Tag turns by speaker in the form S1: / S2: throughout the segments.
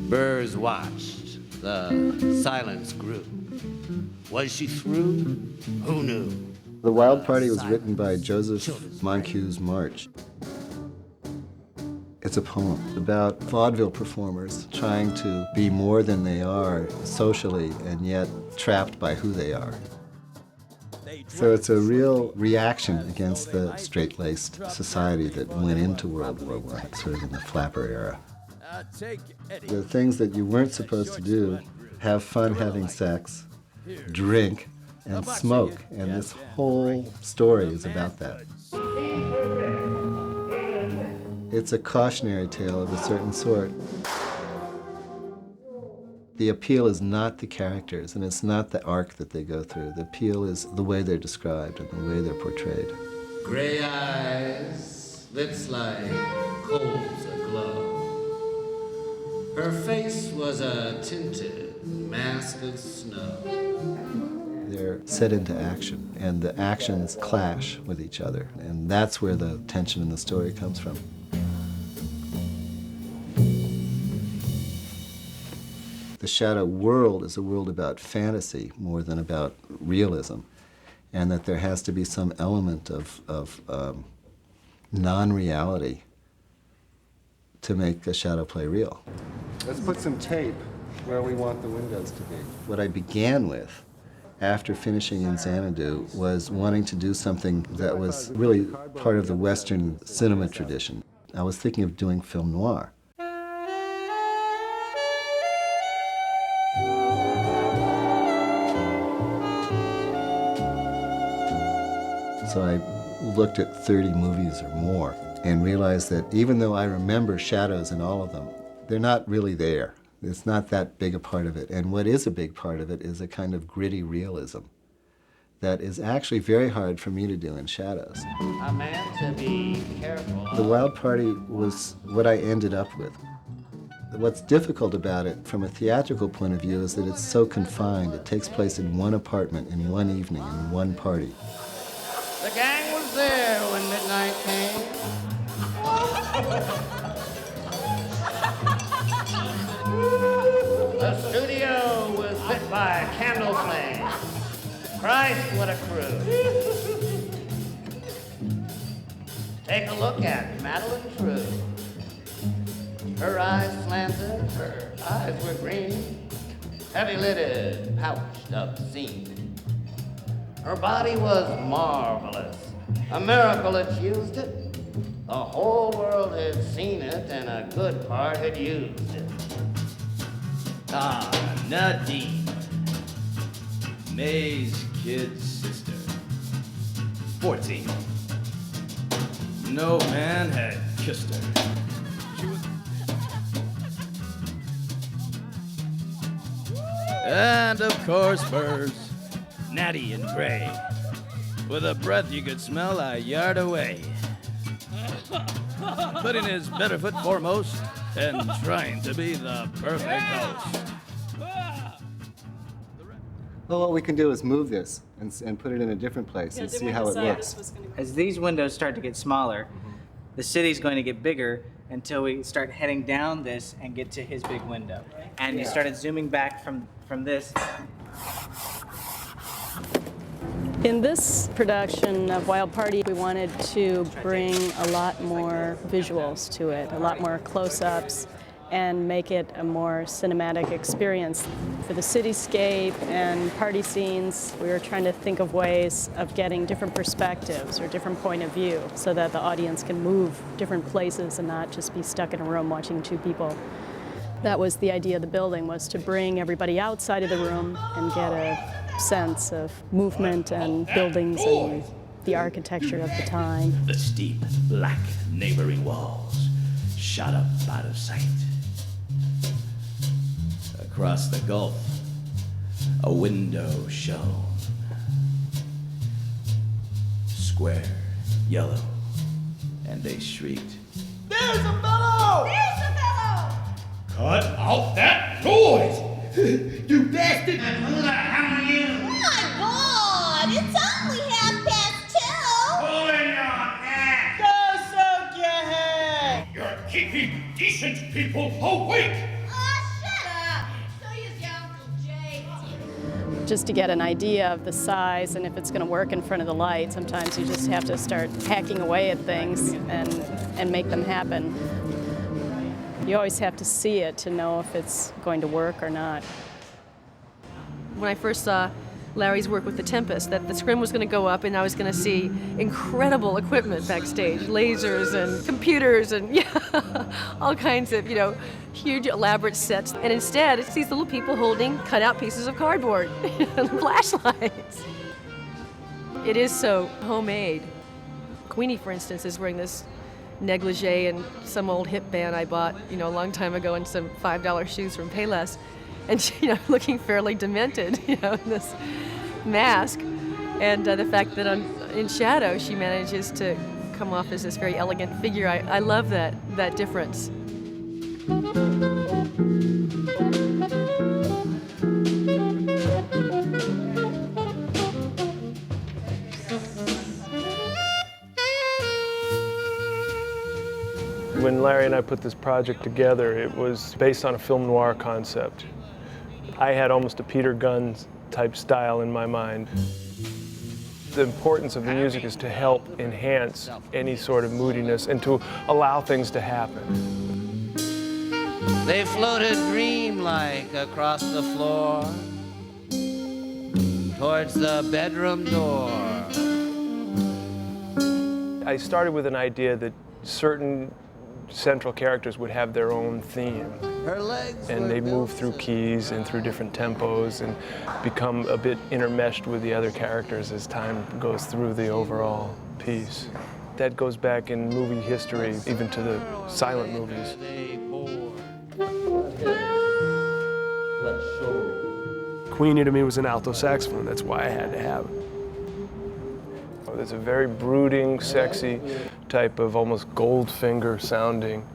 S1: Burrs watched. The silence grew. Was she through? Who knew?
S2: The Wild Party was written by Joseph Moncure March. It's a poem about vaudeville performers trying to be more than they are socially and yet trapped by who they are. So it's a real reaction against the straight-laced society that went into World War I, sort of in the flapper era. The things that you weren't supposed to do, have fun having sex, drink, and smoke, and this whole story is about that. It's a cautionary tale of a certain sort. The appeal is not the characters, and it's not the arc that they go through. The appeal is the way they're described and the way they're portrayed.
S1: Gray eyes, lips like coals aglow. Her face was a tinted mask of snow.
S2: They're set into action, and the actions clash with each other, and that's where the tension in the story comes from. The shadow world is a world about fantasy more than about realism, and that there has to be some element of non-reality to make a shadow play real. Let's put some tape where we want the windows to be. What I began with after finishing in Xanadu was wanting to do something that was really part of the Western cinema tradition. I was thinking of doing film noir. So I looked at 30 movies or more and realized that even though I remember shadows in all of them, they're not really there. It's not that big a part of it. And what is a big part of it is a kind of gritty realism that is actually very hard for me to do in shadows.
S1: A man to be careful.
S2: The Wild Party was what I ended up with. What's difficult about it from a theatrical point of view is that it's so confined. It takes place in one apartment, in one evening, in one party.
S1: The gang was there when midnight came. The studio was lit by a candle flame. Christ, what a crew. Take a look at Madeline True. Her eyes slanted, her eyes were green, heavy-lidded, pouched, obscene. Her body was marvelous, a miracle had used it. The whole world had seen it, and a good part had used it.
S3: Ah, Nadine, May's kid sister, 14. No man had kissed her. She was... And of course, Burrs, natty and gray, with a breath you could smell a yard away. Putting his better foot foremost and trying to be the perfect host.
S2: Well, what we can do is move this and put it in a different place and see how it looks.
S4: As these windows start to get smaller, the city's going to get bigger until we start heading down this and get to his big window. And you started zooming back from this.
S5: In this production of Wild Party, we wanted to bring a lot more visuals to it, a lot more close-ups, and make it a more cinematic experience. For the cityscape and party scenes, we were trying to think of ways of getting different perspectives or different point of view so that the audience can move different places and not just be stuck in a room watching two people. That was the idea of the building, was to bring everybody outside of the room and get a sense of movement and buildings and the architecture of the time.
S3: The steep, black neighboring walls shot up out of sight. Across the gulf, a window shone. Square, yellow, and they shrieked, "There's a fellow!
S6: There's a fellow!
S3: Cut out that noise! You bastard!
S1: And who the hell are you?
S6: My God, it's only 2:30.
S1: Pulling your neck!
S4: Go soak your head!
S3: Your key
S7: people awake!
S6: Shut up! So is your Uncle Jay.
S5: Just to get an idea of the size and if it's going to work in front of the light, sometimes you just have to start hacking away at things and make them happen. You always have to see it to know if it's going to work or not.
S8: When I first saw Larry's work with The Tempest, that the scrim was going to go up and I was going to see incredible equipment backstage, lasers and computers and all kinds of, huge elaborate sets. And instead, it's these little people holding cut-out pieces of cardboard and flashlights. It is so homemade. Queenie, for instance, is wearing this negligee and some old hip band I bought, a long time ago, and some $5 shoes from Payless. And she, looking fairly demented, in this mask. And the fact that in shadow she manages to come off as this very elegant figure, I love that difference.
S9: When Larry and I put this project together, it was based on a film noir concept. I had almost a Peter Gunn type style in my mind. The importance of the music is to help enhance any sort of moodiness and to allow things to happen.
S1: They floated dreamlike across the floor towards the bedroom door.
S9: I started with an idea that certain central characters would have their own theme. And they move through keys and through different tempos and become a bit intermeshed with the other characters as time goes through the overall piece. That goes back in movie history, even to the silent movies. Queenie to me was an alto saxophone. That's why I had to have it. There's a very brooding, sexy type of almost Goldfinger sounding.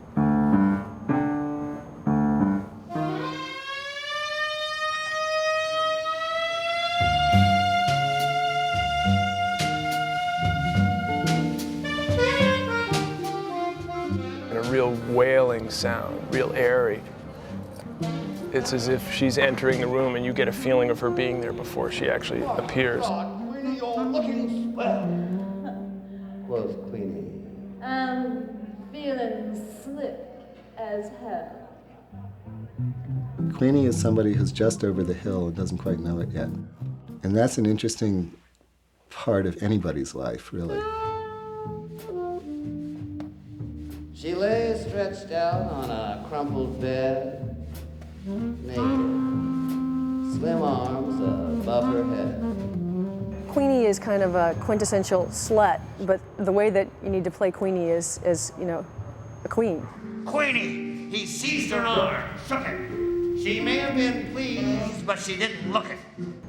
S9: And a real wailing sound, real airy. It's as if she's entering the room and you get a feeling of her being there before she actually appears.
S1: Queenie, you're looking swell. Was Queenie?
S10: I'm feeling slick as hell.
S2: Queenie is somebody who's just over the hill and doesn't quite know it yet. And that's an interesting part of anybody's life, really.
S1: She lay stretched out on a crumpled bed, naked, slim arms above her head.
S8: Queenie is kind of a quintessential slut, but the way that you need to play Queenie is a queen.
S1: Queenie! He seized her arm, shook it. She may have been pleased, but she didn't look it.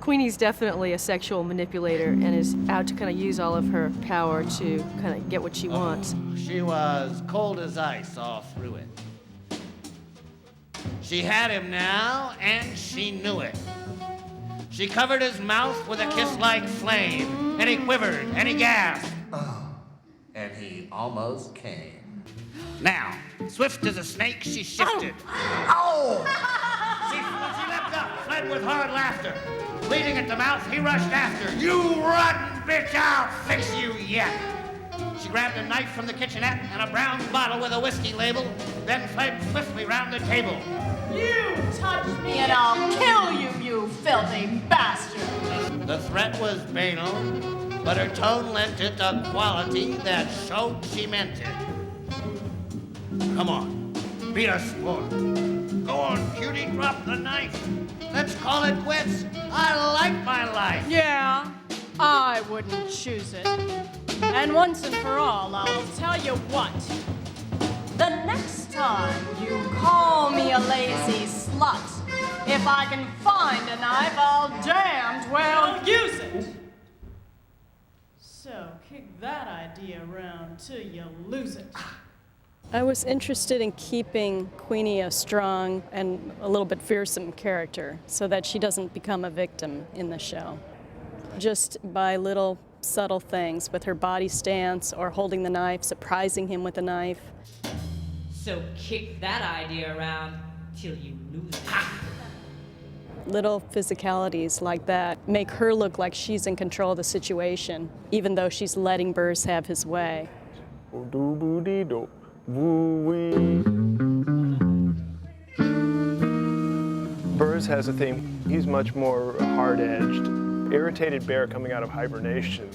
S8: Queenie's definitely a sexual manipulator and is out to kind of use all of her power to kind of get what she wants.
S1: She was cold as ice all through it. She had him now, and she knew it. She covered his mouth with a kiss like flame, and he quivered, and he gasped. Oh, and he almost came. Now, swift as a snake, she shifted. Oh! She leapt up, fled with hard laughter. Bleeding at the mouth, he rushed after. You rotten bitch, I'll fix you yet. She grabbed a knife from the kitchenette and a brown bottle with a whiskey label, then fled swiftly round the table.
S6: You touch me and I'll kill you, you filthy bastard!
S1: The threat was banal, but her tone lent it a quality that showed she meant it. Come on, be a sport. Go on, cutie, drop the knife. Let's call it quits. I like my life.
S10: Yeah, I wouldn't choose it. And once and for all, I'll tell you what. The next time you call me a lazy slut, if I can find a knife, I'll damned well use it. So kick that idea around till you lose it.
S5: I was interested in keeping Queenie a strong and a little bit fearsome character so that she doesn't become a victim in the show. Just by little subtle things with her body stance or holding the knife, surprising him with a knife.
S7: So kick that idea around till you lose it.
S5: Little physicalities like that make her look like she's in control of the situation, even though she's letting Burrs have his way.
S9: Burrs has a theme. He's much more hard-edged. Irritated bear coming out of hibernation.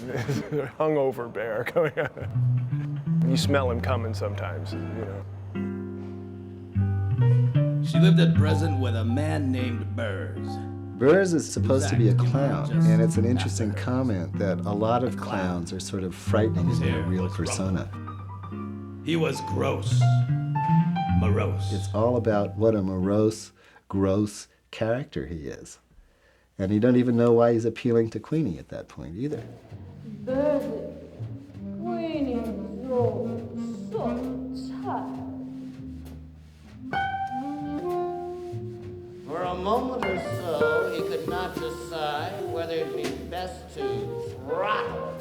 S9: Hungover bear coming out. You smell him coming sometimes, you know.
S3: She lived at present with a man named Burrs.
S2: Burrs is supposed to be a clown, and it's an interesting comment that a lot of clowns are sort of frightening in their real persona.
S3: He was gross, morose.
S2: It's all about what a morose, gross character he is. And you don't even know why he's appealing to Queenie at that point either.
S10: Birdie, Queenie's so tired.
S1: For a moment or so, he could not decide whether it'd be best to throttle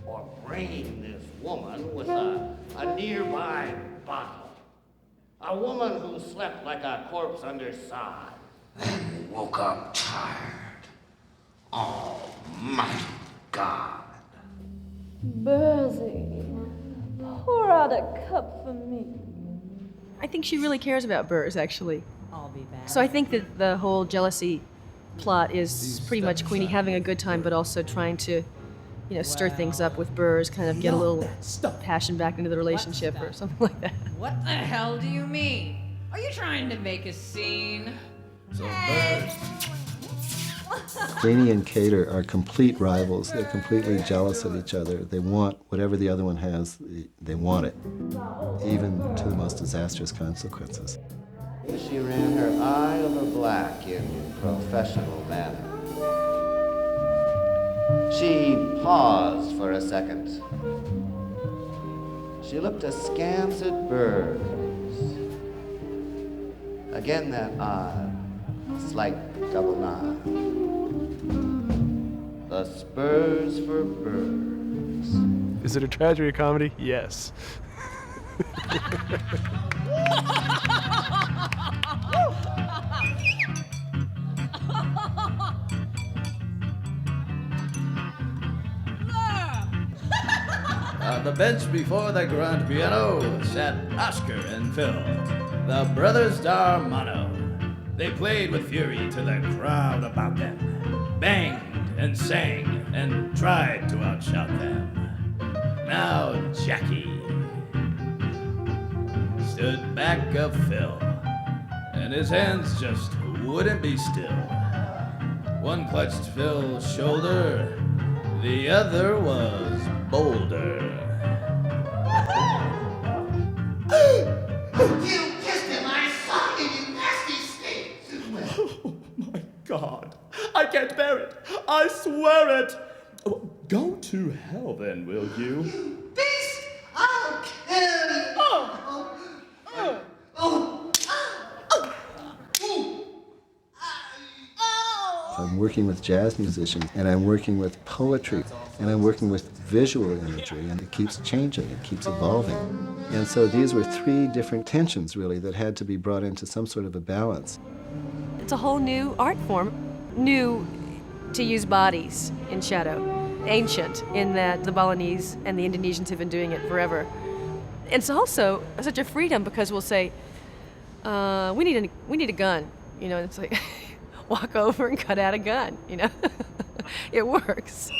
S1: or brain this woman with a nearby bottle. A woman who slept like a corpse under sod.
S11: Then woke up tired. Almighty God.
S10: Birdie, pour out a cup for me.
S8: I think she really cares about Burrs, actually.
S7: I'll be back.
S8: So I think that the whole jealousy plot is pretty much Queenie having a good time, but also trying to, stir things up with Burrs, kind of get a little passion back into the relationship or something like that.
S7: What the hell do you mean? Are you trying to make a scene?
S3: So Burrs.
S2: Queenie and Cater are complete rivals. They're completely jealous of each other. They want whatever the other one has, they want it, even to the most disastrous consequences.
S1: She ran her eye over black in professional manner. She paused for a second. She looked askance at Burrs. Again that odd, slight double nod. The spurs for Burrs.
S9: Is it a tragedy or comedy? Yes.
S3: On the bench before the grand piano sat Oscar and Phil, the brothers Darmano. They played with fury to the crowd about them, banged and sang and tried to outshout them. Now Jackie stood back of Phil, and his hands just wouldn't be still. One clutched Phil's shoulder, the other was bolder.
S11: You kissed him, I saw you, you nasty snake!
S12: Oh my God, I can't bear it. I swear it. Oh, go to hell then, will you?
S11: You beast! I'll kill you!
S2: I'm working with jazz musicians, and I'm working with poetry, and I'm working with visual imagery, and it keeps changing, it keeps evolving. And so these were three different tensions, really, that had to be brought into some sort of a balance.
S8: It's a whole new art form, new to use bodies in shadow, ancient in that the Balinese and the Indonesians have been doing it forever. It's also such a freedom because we'll say, we need a gun, and it's like, walk over and cut out a gun, It works.